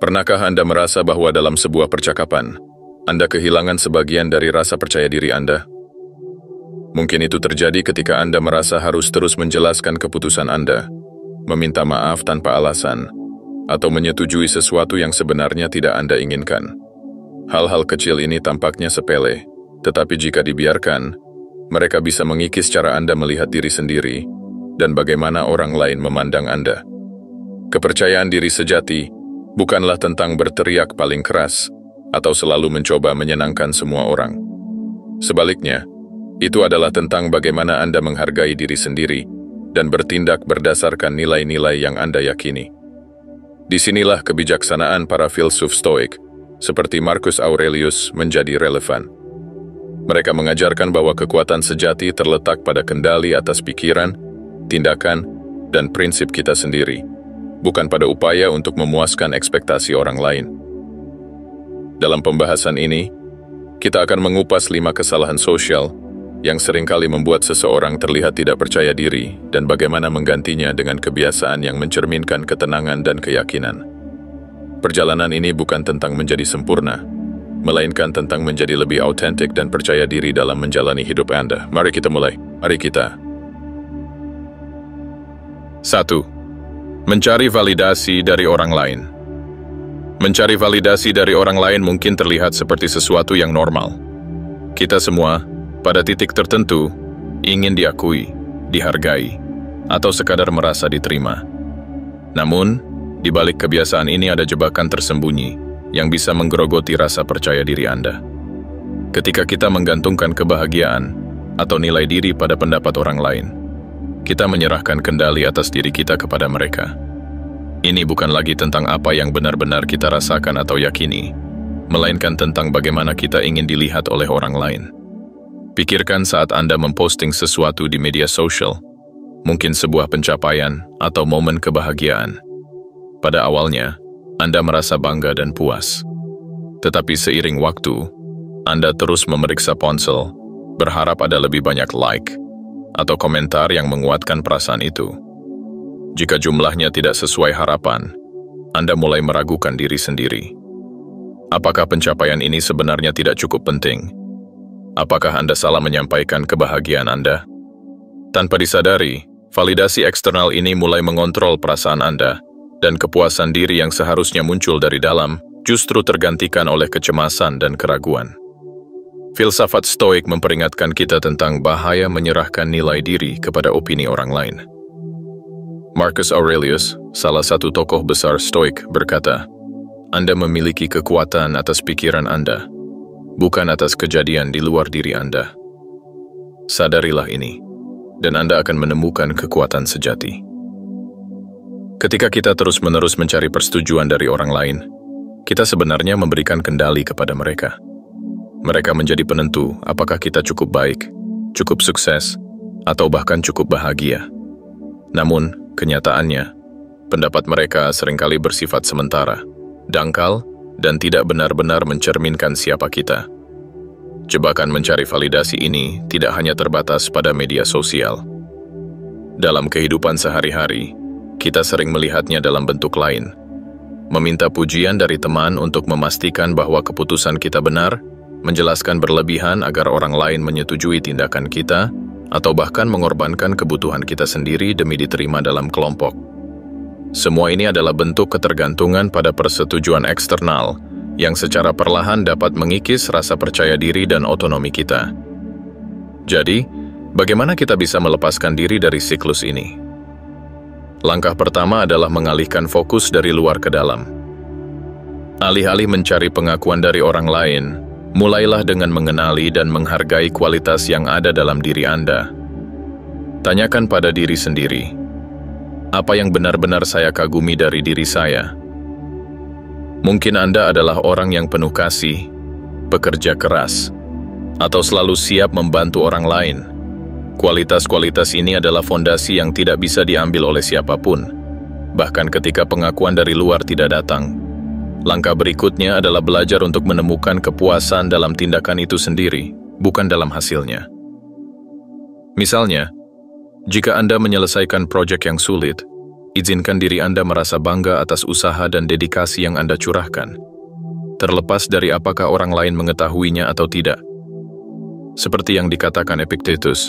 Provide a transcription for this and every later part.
Pernahkah Anda merasa bahwa dalam sebuah percakapan, Anda kehilangan sebagian dari rasa percaya diri Anda? Mungkin itu terjadi ketika Anda merasa harus terus menjelaskan keputusan Anda, meminta maaf tanpa alasan, atau menyetujui sesuatu yang sebenarnya tidak Anda inginkan. Hal-hal kecil ini tampaknya sepele, tetapi jika dibiarkan, mereka bisa mengikis cara Anda melihat diri sendiri dan bagaimana orang lain memandang Anda. Kepercayaan diri sejati bukanlah tentang berteriak paling keras atau selalu mencoba menyenangkan semua orang. Sebaliknya, itu adalah tentang bagaimana Anda menghargai diri sendiri dan bertindak berdasarkan nilai-nilai yang Anda yakini. Disinilah kebijaksanaan para filsuf Stoik, seperti Marcus Aurelius, menjadi relevan. Mereka mengajarkan bahwa kekuatan sejati terletak pada kendali atas pikiran, tindakan, dan prinsip kita sendiri, bukan pada upaya untuk memuaskan ekspektasi orang lain. Dalam pembahasan ini, kita akan mengupas 5 kesalahan sosial yang seringkali membuat seseorang terlihat tidak percaya diri dan bagaimana menggantinya dengan kebiasaan yang mencerminkan ketenangan dan keyakinan. Perjalanan ini bukan tentang menjadi sempurna, melainkan tentang menjadi lebih autentik dan percaya diri dalam menjalani hidup Anda. Mari kita mulai. Mari kita. 1. Mencari validasi dari orang lain. Mencari validasi dari orang lain mungkin terlihat seperti sesuatu yang normal. Kita semua, pada titik tertentu, ingin diakui, dihargai, atau sekadar merasa diterima. Namun, di balik kebiasaan ini ada jebakan tersembunyi yang bisa menggerogoti rasa percaya diri Anda. Ketika kita menggantungkan kebahagiaan atau nilai diri pada pendapat orang lain, kita menyerahkan kendali atas diri kita kepada mereka. Ini bukan lagi tentang apa yang benar-benar kita rasakan atau yakini, melainkan tentang bagaimana kita ingin dilihat oleh orang lain. Pikirkan saat Anda memposting sesuatu di media sosial, mungkin sebuah pencapaian atau momen kebahagiaan. Pada awalnya, Anda merasa bangga dan puas. Tetapi seiring waktu, Anda terus memeriksa ponsel, berharap ada lebih banyak like atau komentar yang menguatkan perasaan itu. Jika jumlahnya tidak sesuai harapan, Anda mulai meragukan diri sendiri. Apakah pencapaian ini sebenarnya tidak cukup penting? Apakah Anda salah menyampaikan kebahagiaan Anda? Tanpa disadari, validasi eksternal ini mulai mengontrol perasaan Anda, dan kepuasan diri yang seharusnya muncul dari dalam justru tergantikan oleh kecemasan dan keraguan. Filsafat Stoik memperingatkan kita tentang bahaya menyerahkan nilai diri kepada opini orang lain. Marcus Aurelius, salah satu tokoh besar Stoik, berkata, Anda memiliki kekuatan atas pikiran Anda, bukan atas kejadian di luar diri Anda. Sadarilah ini, dan Anda akan menemukan kekuatan sejati. Ketika kita terus-menerus mencari persetujuan dari orang lain, kita sebenarnya memberikan kendali kepada mereka. Mereka menjadi penentu apakah kita cukup baik, cukup sukses, atau bahkan cukup bahagia. Namun, kenyataannya, pendapat mereka seringkali bersifat sementara, dangkal, dan tidak benar-benar mencerminkan siapa kita. Jebakan mencari validasi ini tidak hanya terbatas pada media sosial. Dalam kehidupan sehari-hari, kita sering melihatnya dalam bentuk lain. Meminta pujian dari teman untuk memastikan bahwa keputusan kita benar, menjelaskan berlebihan agar orang lain menyetujui tindakan kita, atau bahkan mengorbankan kebutuhan kita sendiri demi diterima dalam kelompok. Semua ini adalah bentuk ketergantungan pada persetujuan eksternal yang secara perlahan dapat mengikis rasa percaya diri dan otonomi kita. Jadi, bagaimana kita bisa melepaskan diri dari siklus ini? Langkah pertama adalah mengalihkan fokus dari luar ke dalam. Alih-alih mencari pengakuan dari orang lain, mulailah dengan mengenali dan menghargai kualitas yang ada dalam diri Anda. Tanyakan pada diri sendiri, apa yang benar-benar saya kagumi dari diri saya? Mungkin Anda adalah orang yang penuh kasih, pekerja keras, atau selalu siap membantu orang lain. Kualitas-kualitas ini adalah fondasi yang tidak bisa diambil oleh siapapun, bahkan ketika pengakuan dari luar tidak datang. Langkah berikutnya adalah belajar untuk menemukan kepuasan dalam tindakan itu sendiri, bukan dalam hasilnya. Misalnya, jika Anda menyelesaikan proyek yang sulit, Izinkan diri Anda merasa bangga atas usaha dan dedikasi yang Anda curahkan, terlepas dari apakah orang lain mengetahuinya atau tidak. Seperti yang dikatakan Epictetus,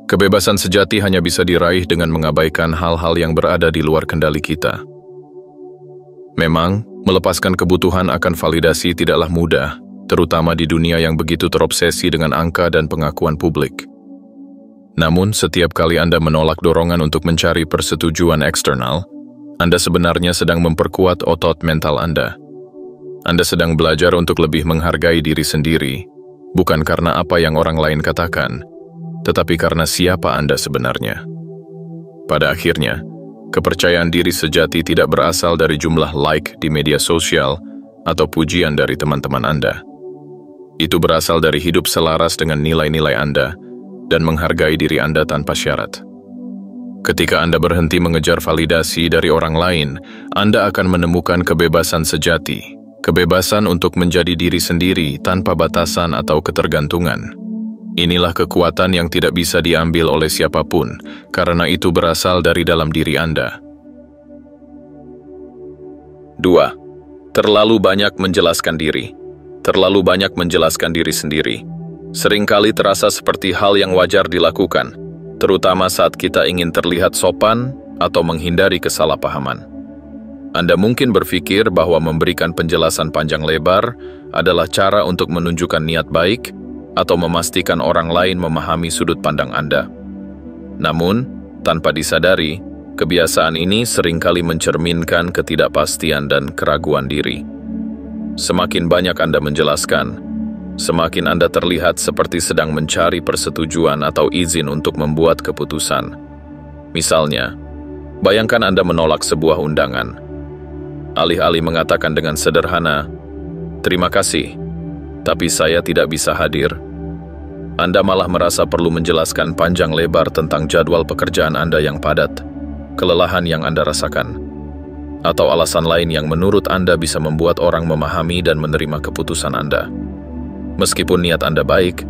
kebebasan sejati hanya bisa diraih dengan mengabaikan hal-hal yang berada di luar kendali kita. Memang, melepaskan kebutuhan akan validasi tidaklah mudah, terutama di dunia yang begitu terobsesi dengan angka dan pengakuan publik. Namun, setiap kali Anda menolak dorongan untuk mencari persetujuan eksternal, Anda sebenarnya sedang memperkuat otot mental Anda. Anda sedang belajar untuk lebih menghargai diri sendiri, bukan karena apa yang orang lain katakan, tetapi karena siapa Anda sebenarnya. Pada akhirnya, kepercayaan diri sejati tidak berasal dari jumlah like di media sosial atau pujian dari teman-teman Anda. Itu berasal dari hidup selaras dengan nilai-nilai Anda dan menghargai diri Anda tanpa syarat. Ketika Anda berhenti mengejar validasi dari orang lain, Anda akan menemukan kebebasan sejati, kebebasan untuk menjadi diri sendiri tanpa batasan atau ketergantungan. Inilah kekuatan yang tidak bisa diambil oleh siapapun, karena itu berasal dari dalam diri Anda. 2. Terlalu banyak menjelaskan diri. Terlalu banyak menjelaskan diri sendiri seringkali terasa seperti hal yang wajar dilakukan, terutama saat kita ingin terlihat sopan atau menghindari kesalahpahaman. Anda mungkin berpikir bahwa memberikan penjelasan panjang lebar adalah cara untuk menunjukkan niat baik atau memastikan orang lain memahami sudut pandang Anda. Namun, tanpa disadari, kebiasaan ini seringkali mencerminkan ketidakpastian dan keraguan diri. Semakin banyak Anda menjelaskan, semakin Anda terlihat seperti sedang mencari persetujuan atau izin untuk membuat keputusan. Misalnya, bayangkan Anda menolak sebuah undangan. Alih-alih mengatakan dengan sederhana, "Terima kasih, tapi saya tidak bisa hadir," Anda malah merasa perlu menjelaskan panjang lebar tentang jadwal pekerjaan Anda yang padat, kelelahan yang Anda rasakan, atau alasan lain yang menurut Anda bisa membuat orang memahami dan menerima keputusan Anda. Meskipun niat Anda baik,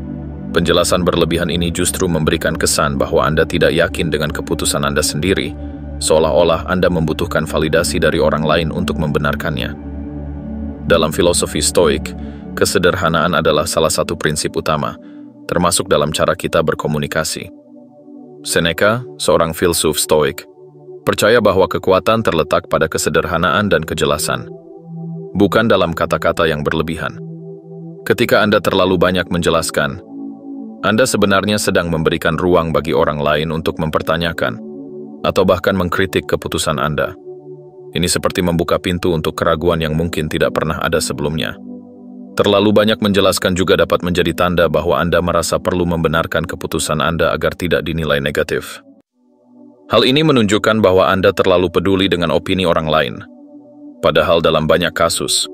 penjelasan berlebihan ini justru memberikan kesan bahwa Anda tidak yakin dengan keputusan Anda sendiri, seolah-olah Anda membutuhkan validasi dari orang lain untuk membenarkannya. Dalam filosofi Stoik, kesederhanaan adalah salah satu prinsip utama, termasuk dalam cara kita berkomunikasi. Seneca, seorang filsuf Stoik, percaya bahwa kekuatan terletak pada kesederhanaan dan kejelasan, bukan dalam kata-kata yang berlebihan. Ketika Anda terlalu banyak menjelaskan, Anda sebenarnya sedang memberikan ruang bagi orang lain untuk mempertanyakan atau bahkan mengkritik keputusan Anda. Ini seperti membuka pintu untuk keraguan yang mungkin tidak pernah ada sebelumnya. Terlalu banyak menjelaskan juga dapat menjadi tanda bahwa Anda merasa perlu membenarkan keputusan Anda agar tidak dinilai negatif. Hal ini menunjukkan bahwa Anda terlalu peduli dengan opini orang lain. Padahal dalam banyak kasus,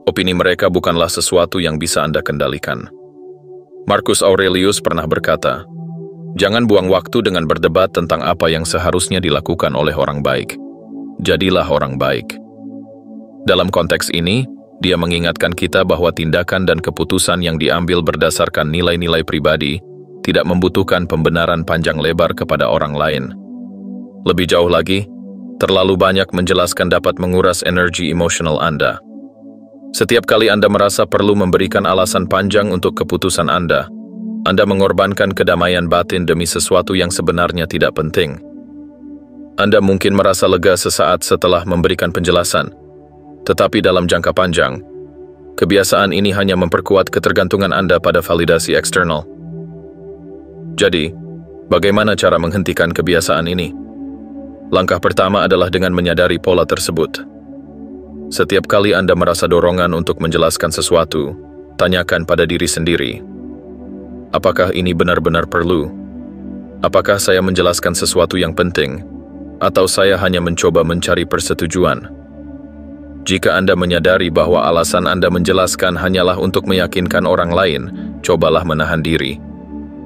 opini mereka bukanlah sesuatu yang bisa Anda kendalikan. Marcus Aurelius pernah berkata, "Jangan buang waktu dengan berdebat tentang apa yang seharusnya dilakukan oleh orang baik. Jadilah orang baik." Dalam konteks ini, dia mengingatkan kita bahwa tindakan dan keputusan yang diambil berdasarkan nilai-nilai pribadi tidak membutuhkan pembenaran panjang lebar kepada orang lain. Lebih jauh lagi, terlalu banyak menjelaskan dapat menguras energi emosional Anda. Setiap kali Anda merasa perlu memberikan alasan panjang untuk keputusan Anda mengorbankan kedamaian batin demi sesuatu yang sebenarnya tidak penting. Anda mungkin merasa lega sesaat setelah memberikan penjelasan, tetapi dalam jangka panjang, kebiasaan ini hanya memperkuat ketergantungan Anda pada validasi eksternal. Jadi, bagaimana cara menghentikan kebiasaan ini? Langkah pertama adalah dengan menyadari pola tersebut. Setiap kali Anda merasa dorongan untuk menjelaskan sesuatu, tanyakan pada diri sendiri, apakah ini benar-benar perlu? Apakah saya menjelaskan sesuatu yang penting? Atau saya hanya mencoba mencari persetujuan? Jika Anda menyadari bahwa alasan Anda menjelaskan hanyalah untuk meyakinkan orang lain, cobalah menahan diri.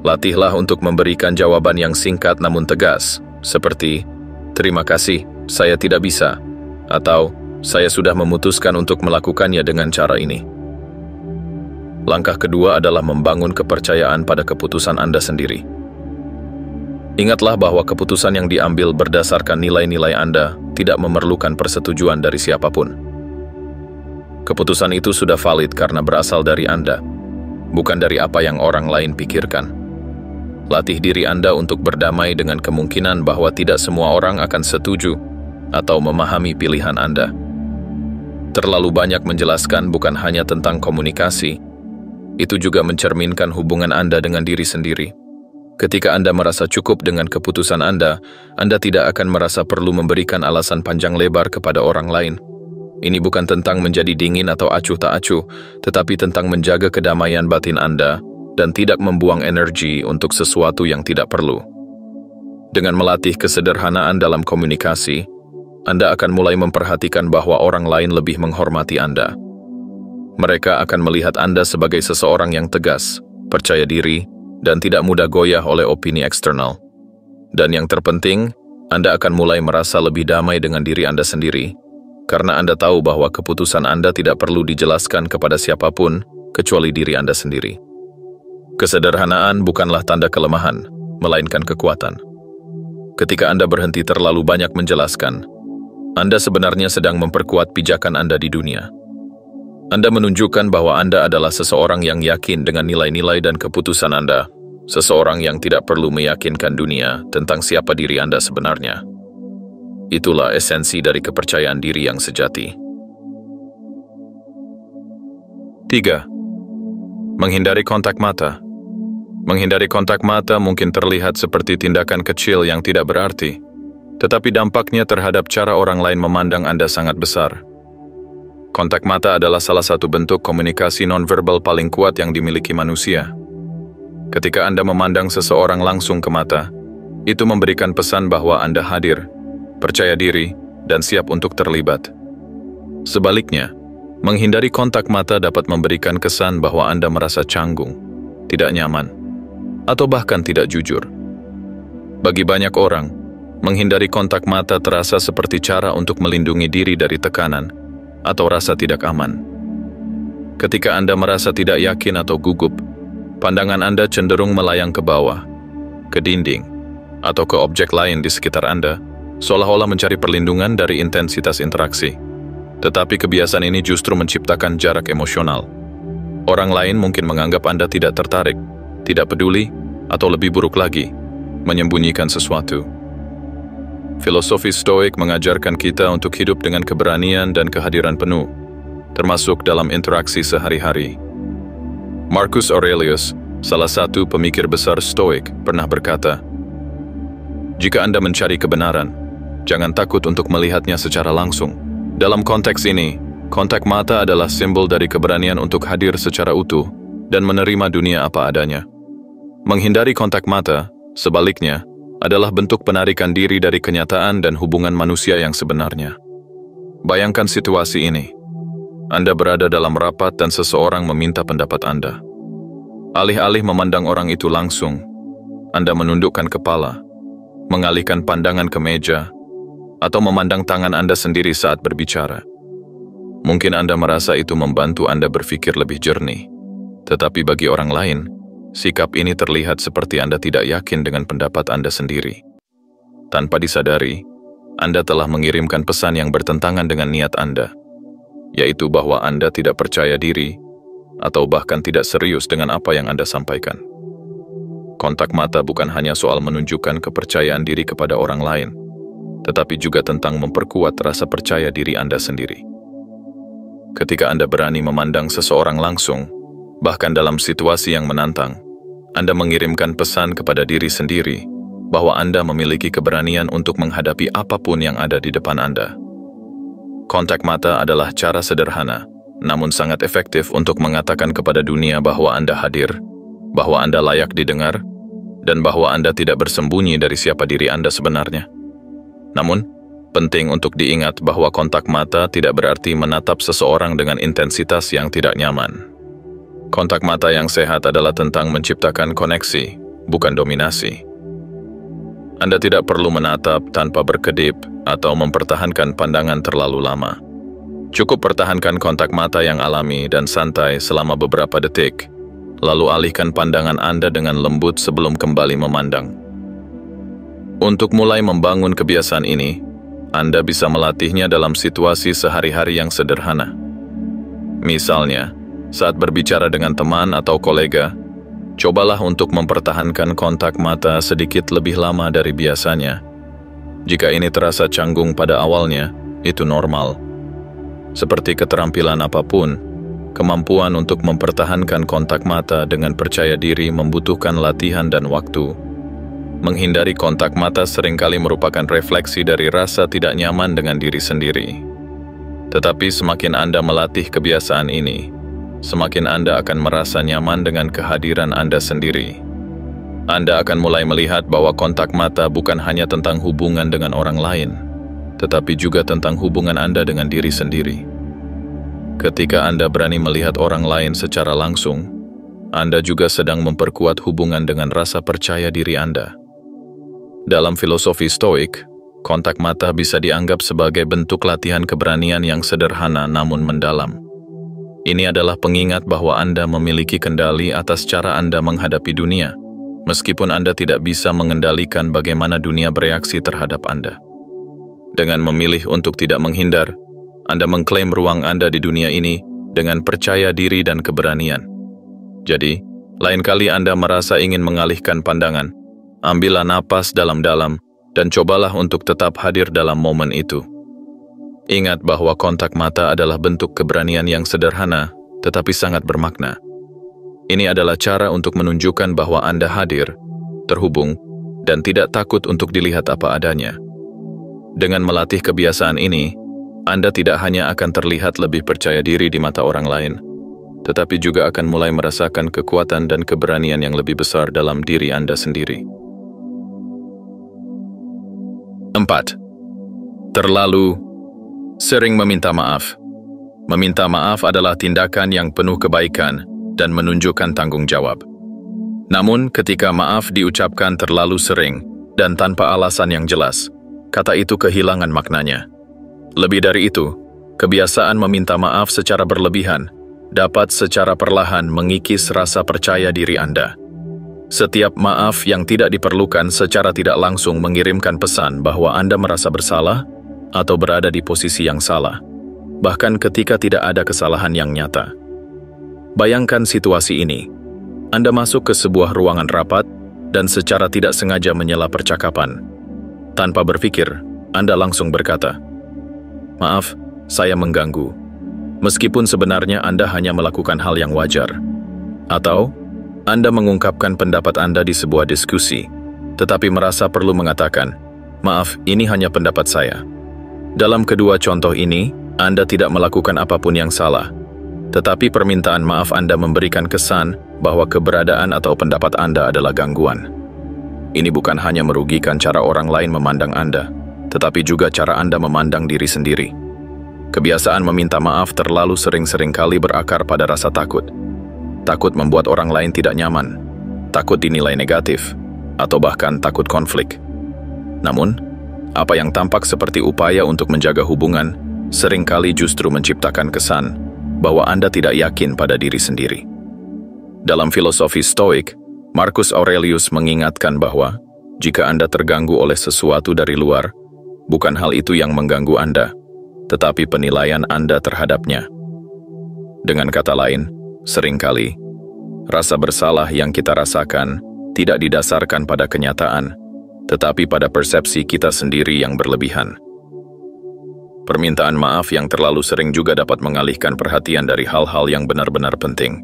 Latihlah untuk memberikan jawaban yang singkat namun tegas, seperti, "Terima kasih, saya tidak bisa," atau "Saya sudah memutuskan untuk melakukannya dengan cara ini." Langkah kedua adalah membangun kepercayaan pada keputusan Anda sendiri. Ingatlah bahwa keputusan yang diambil berdasarkan nilai-nilai Anda tidak memerlukan persetujuan dari siapapun. Keputusan itu sudah valid karena berasal dari Anda, bukan dari apa yang orang lain pikirkan. Latih diri Anda untuk berdamai dengan kemungkinan bahwa tidak semua orang akan setuju atau memahami pilihan Anda. Terlalu banyak menjelaskan bukan hanya tentang komunikasi, itu juga mencerminkan hubungan Anda dengan diri sendiri. Ketika Anda merasa cukup dengan keputusan Anda tidak akan merasa perlu memberikan alasan panjang lebar kepada orang lain. Ini bukan tentang menjadi dingin atau acuh tak acuh, tetapi tentang menjaga kedamaian batin Anda dan tidak membuang energi untuk sesuatu yang tidak perlu. Dengan melatih kesederhanaan dalam komunikasi, Anda akan mulai memperhatikan bahwa orang lain lebih menghormati Anda. Mereka akan melihat Anda sebagai seseorang yang tegas, percaya diri, dan tidak mudah goyah oleh opini eksternal. Dan yang terpenting, Anda akan mulai merasa lebih damai dengan diri Anda sendiri, karena Anda tahu bahwa keputusan Anda tidak perlu dijelaskan kepada siapapun, kecuali diri Anda sendiri. Kesederhanaan bukanlah tanda kelemahan, melainkan kekuatan. Ketika Anda berhenti terlalu banyak menjelaskan, Anda sebenarnya sedang memperkuat pijakan Anda di dunia. Anda menunjukkan bahwa Anda adalah seseorang yang yakin dengan nilai-nilai dan keputusan Anda, seseorang yang tidak perlu meyakinkan dunia tentang siapa diri Anda sebenarnya. Itulah esensi dari kepercayaan diri yang sejati. 3. Menghindari kontak mata. Menghindari kontak mata mungkin terlihat seperti tindakan kecil yang tidak berarti, tetapi dampaknya terhadap cara orang lain memandang Anda sangat besar. Kontak mata adalah salah satu bentuk komunikasi nonverbal paling kuat yang dimiliki manusia. Ketika Anda memandang seseorang langsung ke mata, itu memberikan pesan bahwa Anda hadir, percaya diri, dan siap untuk terlibat. Sebaliknya, menghindari kontak mata dapat memberikan kesan bahwa Anda merasa canggung, tidak nyaman, atau bahkan tidak jujur. Bagi banyak orang, menghindari kontak mata terasa seperti cara untuk melindungi diri dari tekanan atau rasa tidak aman. Ketika Anda merasa tidak yakin atau gugup, pandangan Anda cenderung melayang ke bawah, ke dinding, atau ke objek lain di sekitar Anda, seolah-olah mencari perlindungan dari intensitas interaksi. Tetapi kebiasaan ini justru menciptakan jarak emosional. Orang lain mungkin menganggap Anda tidak tertarik, tidak peduli, atau lebih buruk lagi, menyembunyikan sesuatu. Filosofi Stoik mengajarkan kita untuk hidup dengan keberanian dan kehadiran penuh, termasuk dalam interaksi sehari-hari. Marcus Aurelius, salah satu pemikir besar Stoik, pernah berkata, "Jika Anda mencari kebenaran, jangan takut untuk melihatnya secara langsung." Dalam konteks ini, kontak mata adalah simbol dari keberanian untuk hadir secara utuh dan menerima dunia apa adanya. Menghindari kontak mata, sebaliknya, adalah bentuk penarikan diri dari kenyataan dan hubungan manusia yang sebenarnya. Bayangkan situasi ini. Anda berada dalam rapat dan seseorang meminta pendapat Anda. Alih-alih memandang orang itu langsung, Anda menundukkan kepala, mengalihkan pandangan ke meja, atau memandang tangan Anda sendiri saat berbicara. Mungkin Anda merasa itu membantu Anda berpikir lebih jernih, tetapi bagi orang lain, sikap ini terlihat seperti Anda tidak yakin dengan pendapat Anda sendiri. Tanpa disadari, Anda telah mengirimkan pesan yang bertentangan dengan niat Anda, yaitu bahwa Anda tidak percaya diri atau bahkan tidak serius dengan apa yang Anda sampaikan. Kontak mata bukan hanya soal menunjukkan kepercayaan diri kepada orang lain, tetapi juga tentang memperkuat rasa percaya diri Anda sendiri. Ketika Anda berani memandang seseorang langsung, bahkan dalam situasi yang menantang, Anda mengirimkan pesan kepada diri sendiri bahwa Anda memiliki keberanian untuk menghadapi apapun yang ada di depan Anda. Kontak mata adalah cara sederhana, namun sangat efektif untuk mengatakan kepada dunia bahwa Anda hadir, bahwa Anda layak didengar, dan bahwa Anda tidak bersembunyi dari siapa diri Anda sebenarnya. Namun, penting untuk diingat bahwa kontak mata tidak berarti menatap seseorang dengan intensitas yang tidak nyaman. Kontak mata yang sehat adalah tentang menciptakan koneksi, bukan dominasi. Anda tidak perlu menatap tanpa berkedip atau mempertahankan pandangan terlalu lama. Cukup pertahankan kontak mata yang alami dan santai selama beberapa detik, lalu alihkan pandangan Anda dengan lembut sebelum kembali memandang. Untuk mulai membangun kebiasaan ini, Anda bisa melatihnya dalam situasi sehari-hari yang sederhana. Misalnya, saat berbicara dengan teman atau kolega, cobalah untuk mempertahankan kontak mata sedikit lebih lama dari biasanya. Jika ini terasa canggung pada awalnya, itu normal. Seperti keterampilan apapun, kemampuan untuk mempertahankan kontak mata dengan percaya diri membutuhkan latihan dan waktu. Menghindari kontak mata seringkali merupakan refleksi dari rasa tidak nyaman dengan diri sendiri. Tetapi semakin Anda melatih kebiasaan ini, semakin Anda akan merasa nyaman dengan kehadiran Anda sendiri. Anda akan mulai melihat bahwa kontak mata bukan hanya tentang hubungan dengan orang lain, tetapi juga tentang hubungan Anda dengan diri sendiri. Ketika Anda berani melihat orang lain secara langsung, Anda juga sedang memperkuat hubungan dengan rasa percaya diri Anda. Dalam filosofi Stoik, kontak mata bisa dianggap sebagai bentuk latihan keberanian yang sederhana namun mendalam. Ini adalah pengingat bahwa Anda memiliki kendali atas cara Anda menghadapi dunia, meskipun Anda tidak bisa mengendalikan bagaimana dunia bereaksi terhadap Anda. Dengan memilih untuk tidak menghindar, Anda mengklaim ruang Anda di dunia ini dengan percaya diri dan keberanian. Jadi, lain kali Anda merasa ingin mengalihkan pandangan, ambillah napas dalam-dalam dan cobalah untuk tetap hadir dalam momen itu. Ingat bahwa kontak mata adalah bentuk keberanian yang sederhana, tetapi sangat bermakna. Ini adalah cara untuk menunjukkan bahwa Anda hadir, terhubung, dan tidak takut untuk dilihat apa adanya. Dengan melatih kebiasaan ini, Anda tidak hanya akan terlihat lebih percaya diri di mata orang lain, tetapi juga akan mulai merasakan kekuatan dan keberanian yang lebih besar dalam diri Anda sendiri. 4. Terlalu sering meminta maaf. Meminta maaf adalah tindakan yang penuh kebaikan dan menunjukkan tanggung jawab. Namun, ketika maaf diucapkan terlalu sering dan tanpa alasan yang jelas, kata itu kehilangan maknanya. Lebih dari itu, kebiasaan meminta maaf secara berlebihan dapat secara perlahan mengikis rasa percaya diri Anda. Setiap maaf yang tidak diperlukan secara tidak langsung mengirimkan pesan bahwa Anda merasa bersalah atau berada di posisi yang salah, bahkan ketika tidak ada kesalahan yang nyata. Bayangkan situasi ini. Anda masuk ke sebuah ruangan rapat dan secara tidak sengaja menyela percakapan. Tanpa berpikir, Anda langsung berkata, "Maaf, saya mengganggu." Meskipun sebenarnya Anda hanya melakukan hal yang wajar. Atau, Anda mengungkapkan pendapat Anda di sebuah diskusi, tetapi merasa perlu mengatakan, "Maaf, ini hanya pendapat saya." Dalam kedua contoh ini, Anda tidak melakukan apapun yang salah, tetapi permintaan maaf Anda memberikan kesan bahwa keberadaan atau pendapat Anda adalah gangguan. Ini bukan hanya merugikan cara orang lain memandang Anda, tetapi juga cara Anda memandang diri sendiri. Kebiasaan meminta maaf terlalu sering-sering kali berakar pada rasa takut. Takut membuat orang lain tidak nyaman, takut dinilai negatif, atau bahkan takut konflik. Namun, apa yang tampak seperti upaya untuk menjaga hubungan, seringkali justru menciptakan kesan bahwa Anda tidak yakin pada diri sendiri. Dalam filosofi Stoik, Marcus Aurelius mengingatkan bahwa jika Anda terganggu oleh sesuatu dari luar, bukan hal itu yang mengganggu Anda, tetapi penilaian Anda terhadapnya. Dengan kata lain, seringkali, rasa bersalah yang kita rasakan tidak didasarkan pada kenyataan, tetapi pada persepsi kita sendiri yang berlebihan. Permintaan maaf yang terlalu sering juga dapat mengalihkan perhatian dari hal-hal yang benar-benar penting.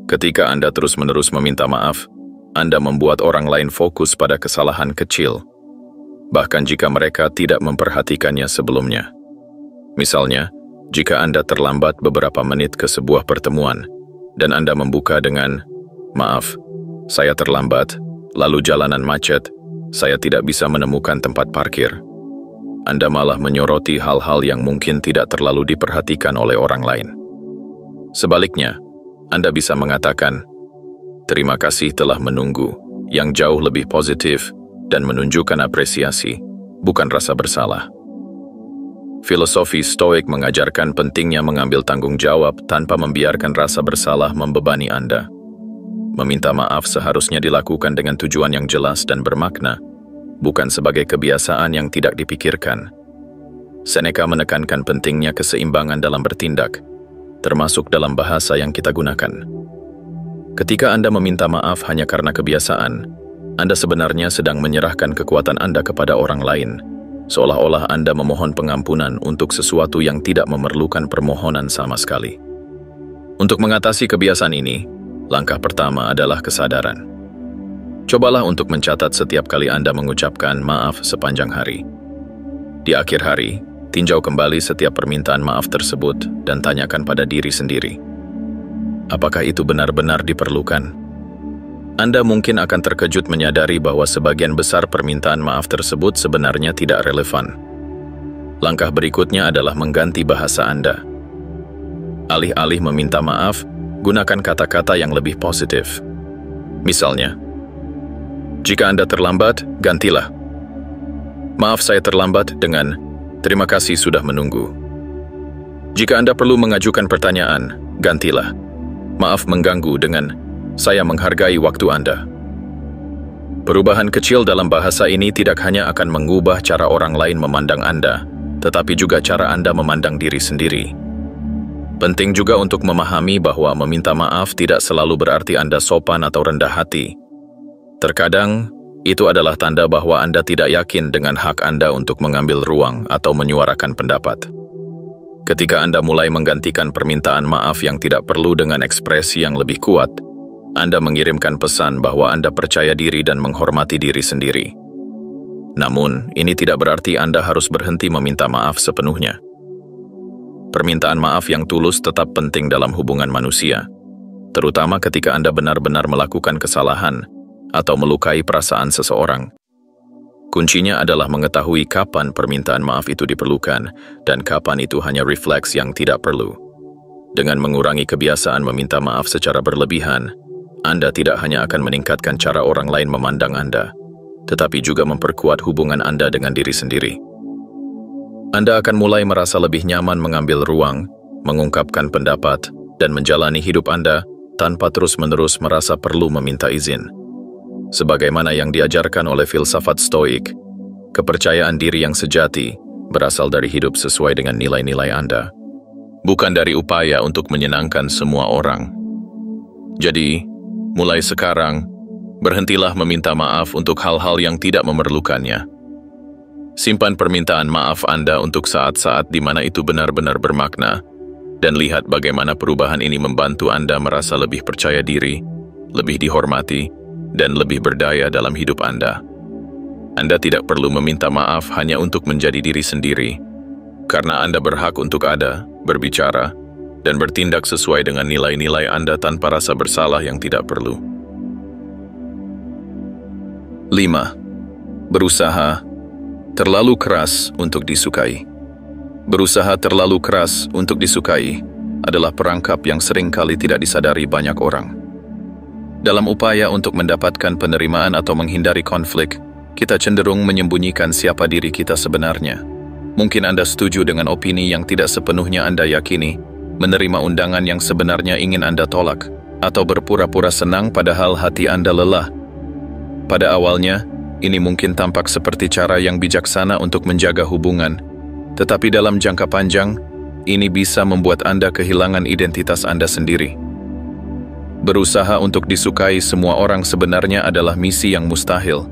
Ketika Anda terus-menerus meminta maaf, Anda membuat orang lain fokus pada kesalahan kecil, bahkan jika mereka tidak memperhatikannya sebelumnya. Misalnya, jika Anda terlambat beberapa menit ke sebuah pertemuan, dan Anda membuka dengan, "Maaf, saya terlambat, lalu jalanan macet, saya tidak bisa menemukan tempat parkir." Anda malah menyoroti hal-hal yang mungkin tidak terlalu diperhatikan oleh orang lain. Sebaliknya, Anda bisa mengatakan, "Terima kasih telah menunggu," yang jauh lebih positif dan menunjukkan apresiasi, bukan rasa bersalah. Filosofi Stoik mengajarkan pentingnya mengambil tanggung jawab tanpa membiarkan rasa bersalah membebani Anda. Meminta maaf seharusnya dilakukan dengan tujuan yang jelas dan bermakna, bukan sebagai kebiasaan yang tidak dipikirkan. Seneca menekankan pentingnya keseimbangan dalam bertindak, termasuk dalam bahasa yang kita gunakan. Ketika Anda meminta maaf hanya karena kebiasaan, Anda sebenarnya sedang menyerahkan kekuatan Anda kepada orang lain, seolah-olah Anda memohon pengampunan untuk sesuatu yang tidak memerlukan permohonan sama sekali. Untuk mengatasi kebiasaan ini, langkah pertama adalah kesadaran. Cobalah untuk mencatat setiap kali Anda mengucapkan maaf sepanjang hari. Di akhir hari, tinjau kembali setiap permintaan maaf tersebut dan tanyakan pada diri sendiri, apakah itu benar-benar diperlukan? Anda mungkin akan terkejut menyadari bahwa sebagian besar permintaan maaf tersebut sebenarnya tidak relevan. Langkah berikutnya adalah mengganti bahasa Anda. Alih-alih meminta maaf, gunakan kata-kata yang lebih positif. Misalnya, jika Anda terlambat, gantilah "Maaf saya terlambat" dengan "Terima kasih sudah menunggu". Jika Anda perlu mengajukan pertanyaan, gantilah "Maaf mengganggu" dengan "Saya menghargai waktu Anda". Perubahan kecil dalam bahasa ini tidak hanya akan mengubah cara orang lain memandang Anda, tetapi juga cara Anda memandang diri sendiri. Penting juga untuk memahami bahwa meminta maaf tidak selalu berarti Anda sopan atau rendah hati. Terkadang, itu adalah tanda bahwa Anda tidak yakin dengan hak Anda untuk mengambil ruang atau menyuarakan pendapat. Ketika Anda mulai menggantikan permintaan maaf yang tidak perlu dengan ekspresi yang lebih kuat, Anda mengirimkan pesan bahwa Anda percaya diri dan menghormati diri sendiri. Namun, ini tidak berarti Anda harus berhenti meminta maaf sepenuhnya. Permintaan maaf yang tulus tetap penting dalam hubungan manusia, terutama ketika Anda benar-benar melakukan kesalahan atau melukai perasaan seseorang. Kuncinya adalah mengetahui kapan permintaan maaf itu diperlukan dan kapan itu hanya refleks yang tidak perlu. Dengan mengurangi kebiasaan meminta maaf secara berlebihan, Anda tidak hanya akan meningkatkan cara orang lain memandang Anda, tetapi juga memperkuat hubungan Anda dengan diri sendiri. Anda akan mulai merasa lebih nyaman mengambil ruang, mengungkapkan pendapat, dan menjalani hidup Anda tanpa terus-menerus merasa perlu meminta izin. Sebagaimana yang diajarkan oleh filsafat Stoik, kepercayaan diri yang sejati berasal dari hidup sesuai dengan nilai-nilai Anda, bukan dari upaya untuk menyenangkan semua orang. Jadi, mulai sekarang, berhentilah meminta maaf untuk hal-hal yang tidak memerlukannya. Simpan permintaan maaf Anda untuk saat-saat di mana itu benar-benar bermakna, dan lihat bagaimana perubahan ini membantu Anda merasa lebih percaya diri, lebih dihormati, dan lebih berdaya dalam hidup Anda. Anda tidak perlu meminta maaf hanya untuk menjadi diri sendiri, karena Anda berhak untuk ada, berbicara, dan bertindak sesuai dengan nilai-nilai Anda tanpa rasa bersalah yang tidak perlu. 5. Berusaha terlalu keras untuk disukai. Berusaha terlalu keras untuk disukai adalah perangkap yang seringkali tidak disadari banyak orang. Dalam upaya untuk mendapatkan penerimaan atau menghindari konflik, kita cenderung menyembunyikan siapa diri kita sebenarnya. Mungkin Anda setuju dengan opini yang tidak sepenuhnya Anda yakini, menerima undangan yang sebenarnya ingin Anda tolak, atau berpura-pura senang padahal hati Anda lelah. Pada awalnya, ini mungkin tampak seperti cara yang bijaksana untuk menjaga hubungan, tetapi dalam jangka panjang, ini bisa membuat Anda kehilangan identitas Anda sendiri. Berusaha untuk disukai semua orang sebenarnya adalah misi yang mustahil.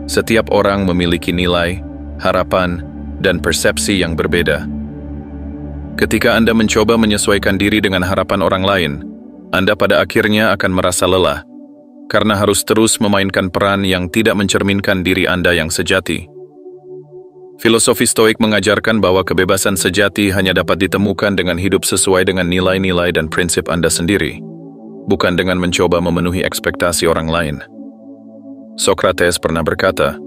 Setiap orang memiliki nilai, harapan, dan persepsi yang berbeda. Ketika Anda mencoba menyesuaikan diri dengan harapan orang lain, Anda pada akhirnya akan merasa lelah, karena harus terus memainkan peran yang tidak mencerminkan diri Anda yang sejati. Filosofi Stoik mengajarkan bahwa kebebasan sejati hanya dapat ditemukan dengan hidup sesuai dengan nilai-nilai dan prinsip Anda sendiri, bukan dengan mencoba memenuhi ekspektasi orang lain. Socrates pernah berkata,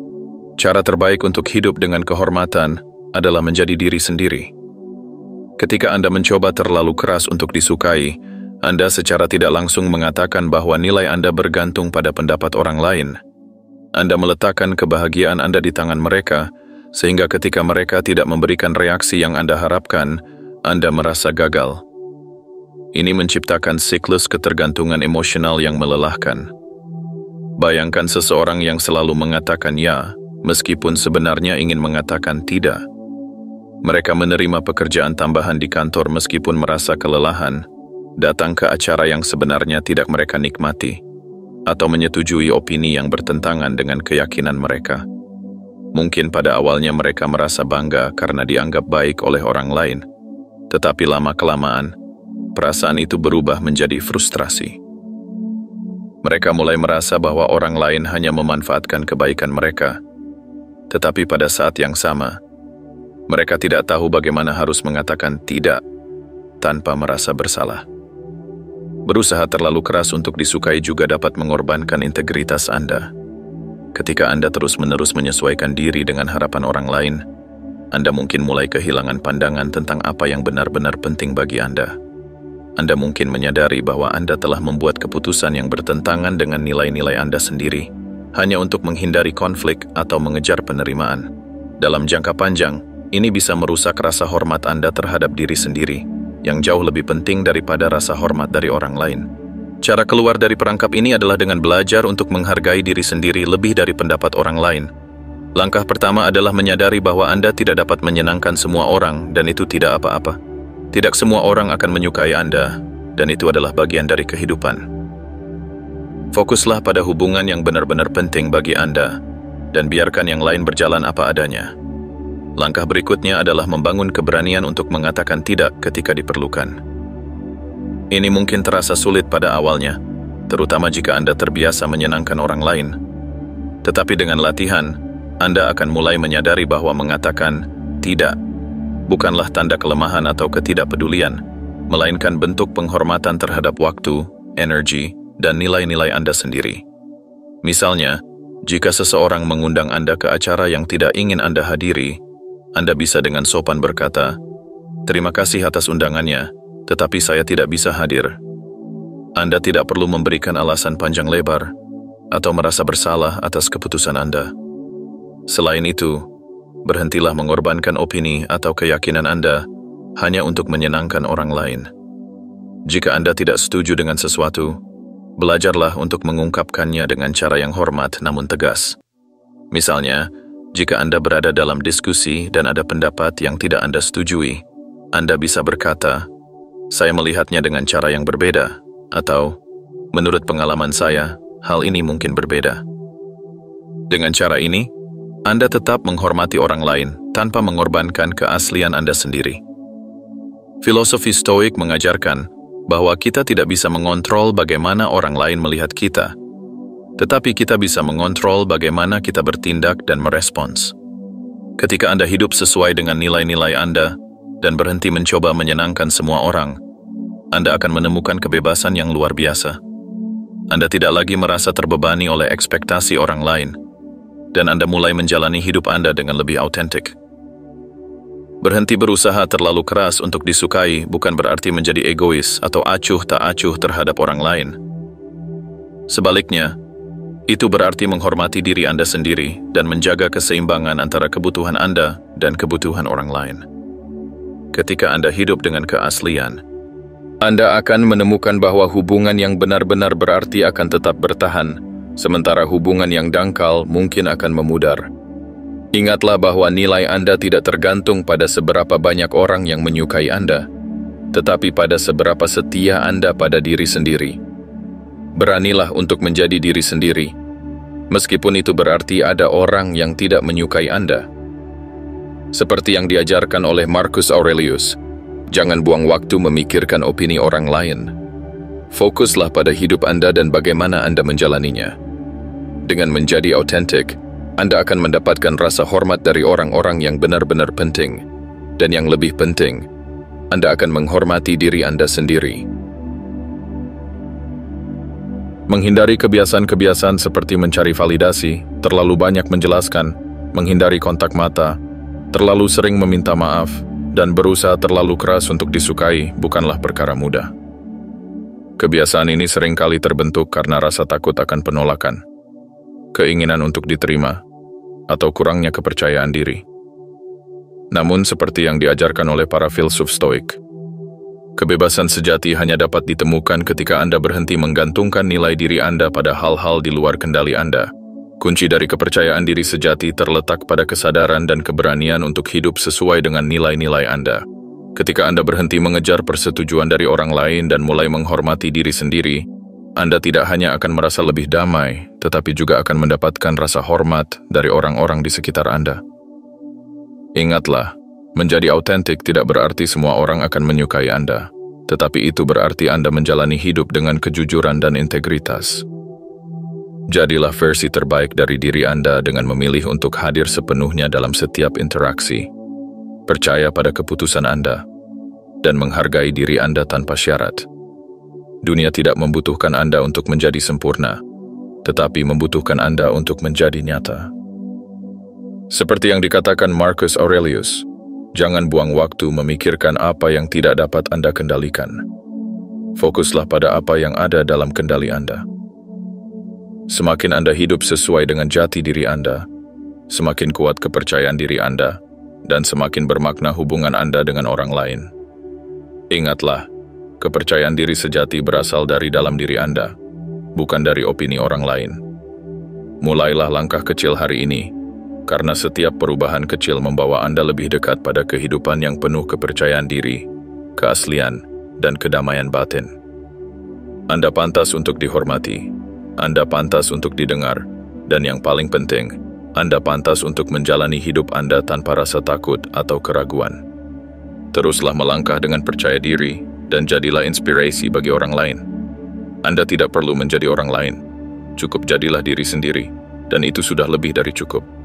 cara terbaik untuk hidup dengan kehormatan adalah menjadi diri sendiri. Ketika Anda mencoba terlalu keras untuk disukai, Anda secara tidak langsung mengatakan bahwa nilai Anda bergantung pada pendapat orang lain. Anda meletakkan kebahagiaan Anda di tangan mereka, sehingga ketika mereka tidak memberikan reaksi yang Anda harapkan, Anda merasa gagal. Ini menciptakan siklus ketergantungan emosional yang melelahkan. Bayangkan seseorang yang selalu mengatakan ya, meskipun sebenarnya ingin mengatakan tidak. Mereka menerima pekerjaan tambahan di kantor meskipun merasa kelelahan, datang ke acara yang sebenarnya tidak mereka nikmati, atau menyetujui opini yang bertentangan dengan keyakinan mereka. Mungkin pada awalnya mereka merasa bangga karena dianggap baik oleh orang lain, tetapi lama-kelamaan, perasaan itu berubah menjadi frustrasi. Mereka mulai merasa bahwa orang lain hanya memanfaatkan kebaikan mereka, tetapi pada saat yang sama, mereka tidak tahu bagaimana harus mengatakan tidak tanpa merasa bersalah. Berusaha terlalu keras untuk disukai juga dapat mengorbankan integritas Anda. Ketika Anda terus-menerus menyesuaikan diri dengan harapan orang lain, Anda mungkin mulai kehilangan pandangan tentang apa yang benar-benar penting bagi Anda. Anda mungkin menyadari bahwa Anda telah membuat keputusan yang bertentangan dengan nilai-nilai Anda sendiri, hanya untuk menghindari konflik atau mengejar penerimaan. Dalam jangka panjang, ini bisa merusak rasa hormat Anda terhadap diri sendiri, yang jauh lebih penting daripada rasa hormat dari orang lain. Cara keluar dari perangkap ini adalah dengan belajar untuk menghargai diri sendiri lebih dari pendapat orang lain. Langkah pertama adalah menyadari bahwa Anda tidak dapat menyenangkan semua orang, dan itu tidak apa-apa. Tidak semua orang akan menyukai Anda, dan itu adalah bagian dari kehidupan. Fokuslah pada hubungan yang benar-benar penting bagi Anda, dan biarkan yang lain berjalan apa adanya. Langkah berikutnya adalah membangun keberanian untuk mengatakan tidak ketika diperlukan. Ini mungkin terasa sulit pada awalnya, terutama jika Anda terbiasa menyenangkan orang lain. Tetapi dengan latihan, Anda akan mulai menyadari bahwa mengatakan tidak bukanlah tanda kelemahan atau ketidakpedulian, melainkan bentuk penghormatan terhadap waktu, energi, dan nilai-nilai Anda sendiri. Misalnya, jika seseorang mengundang Anda ke acara yang tidak ingin Anda hadiri, Anda bisa dengan sopan berkata, "Terima kasih atas undangannya, tetapi saya tidak bisa hadir." Anda tidak perlu memberikan alasan panjang lebar atau merasa bersalah atas keputusan Anda. Selain itu, berhentilah mengorbankan opini atau keyakinan Anda hanya untuk menyenangkan orang lain. Jika Anda tidak setuju dengan sesuatu, belajarlah untuk mengungkapkannya dengan cara yang hormat namun tegas. Misalnya, jika Anda berada dalam diskusi dan ada pendapat yang tidak Anda setujui, Anda bisa berkata, "Saya melihatnya dengan cara yang berbeda," atau, "Menurut pengalaman saya, hal ini mungkin berbeda." Dengan cara ini, Anda tetap menghormati orang lain tanpa mengorbankan keaslian Anda sendiri. Filosofi Stoik mengajarkan bahwa kita tidak bisa mengontrol bagaimana orang lain melihat kita, tetapi kita bisa mengontrol bagaimana kita bertindak dan merespons. Ketika Anda hidup sesuai dengan nilai-nilai Anda dan berhenti mencoba menyenangkan semua orang, Anda akan menemukan kebebasan yang luar biasa. Anda tidak lagi merasa terbebani oleh ekspektasi orang lain, dan Anda mulai menjalani hidup Anda dengan lebih autentik. Berhenti berusaha terlalu keras untuk disukai bukan berarti menjadi egois atau acuh tak acuh terhadap orang lain. Sebaliknya, itu berarti menghormati diri Anda sendiri dan menjaga keseimbangan antara kebutuhan Anda dan kebutuhan orang lain. Ketika Anda hidup dengan keaslian, Anda akan menemukan bahwa hubungan yang benar-benar berarti akan tetap bertahan, sementara hubungan yang dangkal mungkin akan memudar. Ingatlah bahwa nilai Anda tidak tergantung pada seberapa banyak orang yang menyukai Anda, tetapi pada seberapa setia Anda pada diri sendiri. Beranilah untuk menjadi diri sendiri, meskipun itu berarti ada orang yang tidak menyukai Anda. Seperti yang diajarkan oleh Marcus Aurelius, jangan buang waktu memikirkan opini orang lain. Fokuslah pada hidup Anda dan bagaimana Anda menjalaninya. Dengan menjadi autentik, Anda akan mendapatkan rasa hormat dari orang-orang yang benar-benar penting. Dan yang lebih penting, Anda akan menghormati diri Anda sendiri. Menghindari kebiasaan-kebiasaan seperti mencari validasi, terlalu banyak menjelaskan, menghindari kontak mata, terlalu sering meminta maaf, dan berusaha terlalu keras untuk disukai bukanlah perkara mudah. Kebiasaan ini seringkali terbentuk karena rasa takut akan penolakan, keinginan untuk diterima, atau kurangnya kepercayaan diri. Namun seperti yang diajarkan oleh para filsuf Stoik, Kebebasan sejati hanya dapat ditemukan ketika Anda berhenti menggantungkan nilai diri Anda pada hal-hal di luar kendali Anda. Kunci dari kepercayaan diri sejati terletak pada kesadaran dan keberanian untuk hidup sesuai dengan nilai-nilai Anda. Ketika Anda berhenti mengejar persetujuan dari orang lain dan mulai menghormati diri sendiri, Anda tidak hanya akan merasa lebih damai, tetapi juga akan mendapatkan rasa hormat dari orang-orang di sekitar Anda. Ingatlah, menjadi autentik tidak berarti semua orang akan menyukai Anda, tetapi itu berarti Anda menjalani hidup dengan kejujuran dan integritas. Jadilah versi terbaik dari diri Anda dengan memilih untuk hadir sepenuhnya dalam setiap interaksi. Percaya pada keputusan Anda, dan menghargai diri Anda tanpa syarat. Dunia tidak membutuhkan Anda untuk menjadi sempurna, tetapi membutuhkan Anda untuk menjadi nyata. Seperti yang dikatakan Marcus Aurelius, jangan buang waktu memikirkan apa yang tidak dapat Anda kendalikan. Fokuslah pada apa yang ada dalam kendali Anda. Semakin Anda hidup sesuai dengan jati diri Anda, semakin kuat kepercayaan diri Anda, dan semakin bermakna hubungan Anda dengan orang lain. Ingatlah, kepercayaan diri sejati berasal dari dalam diri Anda, bukan dari opini orang lain. Mulailah langkah kecil hari ini, karena setiap perubahan kecil membawa Anda lebih dekat pada kehidupan yang penuh kepercayaan diri, keaslian, dan kedamaian batin. Anda pantas untuk dihormati, Anda pantas untuk didengar, dan yang paling penting, Anda pantas untuk menjalani hidup Anda tanpa rasa takut atau keraguan. Teruslah melangkah dengan percaya diri, dan jadilah inspirasi bagi orang lain. Anda tidak perlu menjadi orang lain, cukup jadilah diri sendiri, dan itu sudah lebih dari cukup.